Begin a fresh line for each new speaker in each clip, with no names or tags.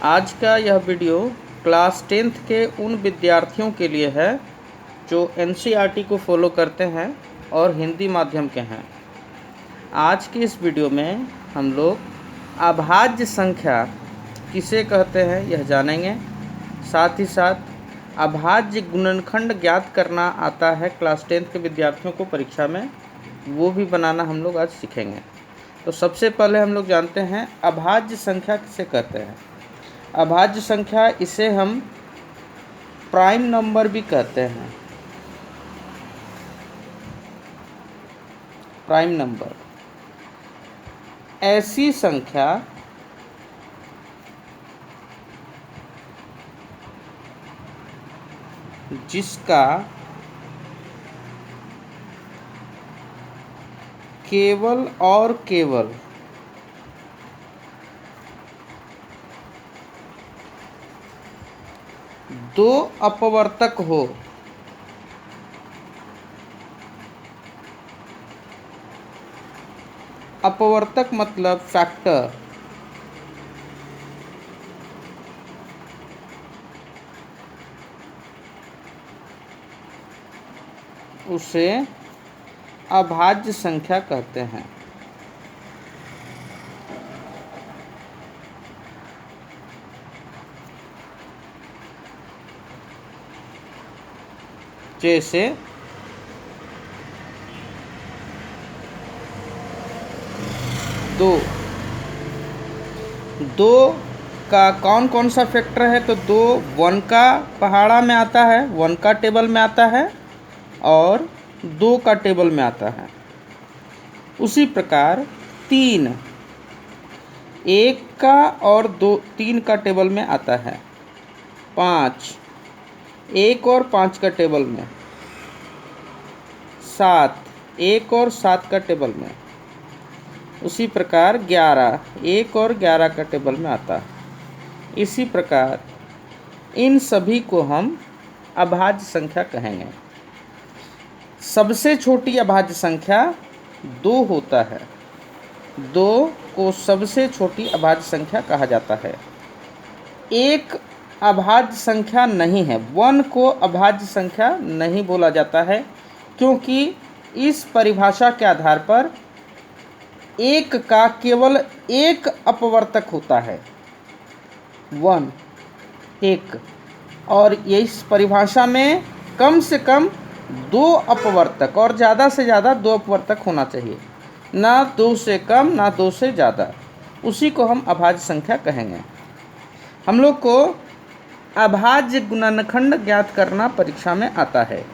आज का यह वीडियो क्लास 10th के उन विद्यार्थियों के लिए है जो एनसीईआरटी को फॉलो करते हैं और हिंदी माध्यम के हैं। आज की इस वीडियो में हम लोग अभाज्य संख्या किसे कहते हैं यह जानेंगे। साथ ही साथ अभाज्य गुणनखंड ज्ञात करना आता है क्लास 10th के विद्यार्थियों को परीक्षा में, वो भी बनाना हम लोग आज सीखेंगे। तो सबसे पहले हम लोग जानते हैं अभाज्य संख्या किसे कहते हैं। अभाज्य संख्या, इसे हम प्राइम नंबर भी कहते हैं। प्राइम नंबर ऐसी संख्या जिसका केवल और केवल दो अपवर्तक हो। अपवर्तक मतलब फैक्टर। उसे अभाज्य संख्या कहते हैं। जैसे दो का कौन कौन सा फैक्टर है, तो 2 1 का पहाड़ा में आता है, 1 का टेबल में आता है और 2 का टेबल में आता है। उसी प्रकार 3 1 का और 3 का टेबल में आता है। 5 1 और 5 का टेबल में। 7 1 और 7 का टेबल में। उसी प्रकार 11 1 और 11 का टेबल में आता है। इसी प्रकार इन सभी को हम अभाज्य संख्या कहेंगे। सबसे छोटी अभाज्य संख्या 2 होता है। 2 को सबसे छोटी अभाज्य संख्या कहा जाता है। एक अभाज्य संख्या नहीं है, 1 को अभाज्य संख्या नहीं बोला जाता है, क्योंकि इस परिभाषा के आधार पर 1 का केवल एक अपवर्तक होता है, 1 और ये इस परिभाषा में कम से कम 2 अपवर्तक और ज़्यादा से ज़्यादा 2 अपवर्तक होना चाहिए, ना 2 से कम ना 2 से ज़्यादा। उसी को हम अभाज्य संख्या कहेंगे। हम लोग को अभाज्य गुणनखंड ज्ञात करना परीक्षा में आता है।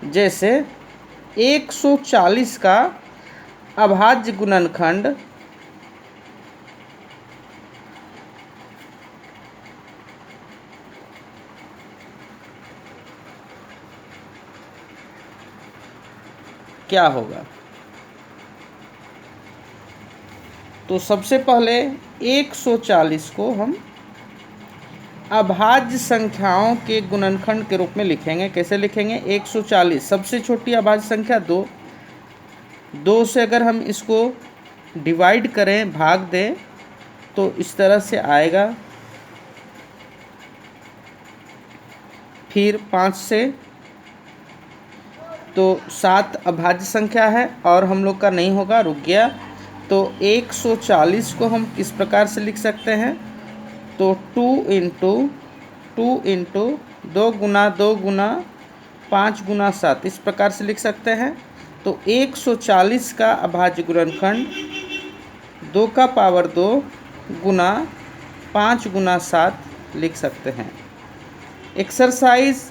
जैसे 140 का अभाज्य गुणनखंड क्या होगा। तो सबसे पहले 140 को हम अभाज्य संख्याओं के गुणनखंड के रूप में लिखेंगे। कैसे लिखेंगे? 140 सबसे छोटी अभाज्य संख्या 2 से अगर हम इसको डिवाइड करें, भाग दें, तो इस तरह से आएगा। फिर 5 से, तो 7 अभाज्य संख्या है और हम लोग का नहीं होगा, रुक गया। तो 140 को हम किस प्रकार से लिख सकते हैं? तो 2 इंटू 2 गुना 2 गुना 5 गुना 7, इस प्रकार से लिख सकते हैं। तो 140 का अभाज्य गुणनखंड 2 का पावर 2 गुना 5 गुना 7 लिख सकते हैं। एक्सरसाइज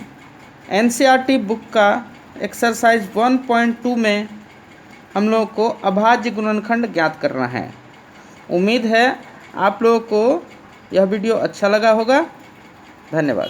एनसीईआरटी बुक का एक्सरसाइज 1.2 में हम लोगों को अभाज्य गुणनखंड ज्ञात करना है। उम्मीद है आप लोगों को यह वीडियो अच्छा लगा होगा। धन्यवाद।